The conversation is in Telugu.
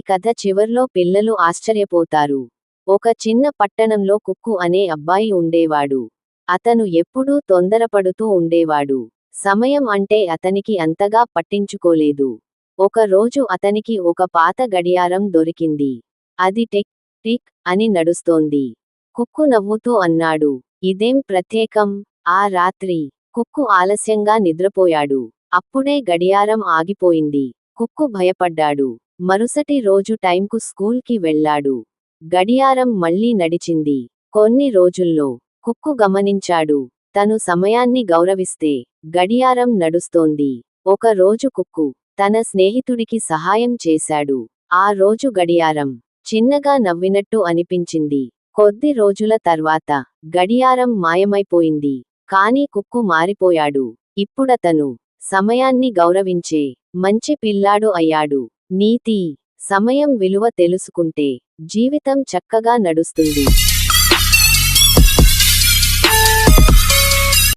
కథ చివర్లో పిల్లలు ఆశ్చర్యపోతారు. ఒక చిన్న పట్టణంలో కుక్కు అనే అబ్బాయి ఉండేవాడు. అతను ఎప్పుడూ తొందరపడుతూ ఉండేవాడు. సమయం అంటే అతనికి అంతగా పట్టించుకోలేదు. ఒక రోజు అతనికి ఒక పాత గడియారం దొరికింది. అది టిక్ టిక్ అని నడుస్తోంది. కుక్కు నవ్వుతూ అన్నాడు, ఇదేం ప్రత్యేకం? ఆ రాత్రి కుక్కు ఆలస్యంగా నిద్రపోయాడు. అప్పుడే గడియారం ఆగిపోయింది. కుక్కు భయపడ్డాడు. మరుసటి రోజు టైంకు స్కూల్కి వెళ్ళాడు. గడియారం మళ్ళీ నడిచింది. కొన్ని రోజుల్లో కుక్కు గమనించాడు, తను సమయాన్ని గౌరవిస్తే గడియారం నడుస్తోంది. ఒక రోజు కుక్కు తన స్నేహితుడికి సహాయం చేశాడు. ఆ రోజు గడియారం చిన్నగా నవ్వినట్టు అనిపించింది. కొద్ది రోజుల తర్వాత గడియారం మాయమైపోయింది. కానీ కుక్కు మారిపోయాడు. ఇప్పుడతను సమయాన్ని గౌరవించే మంచి పిల్లాడు అయ్యాడు. నీతి: సమయం విలువ తెలుసుకుంటే జీవితం చక్కగా నడుస్తుంది.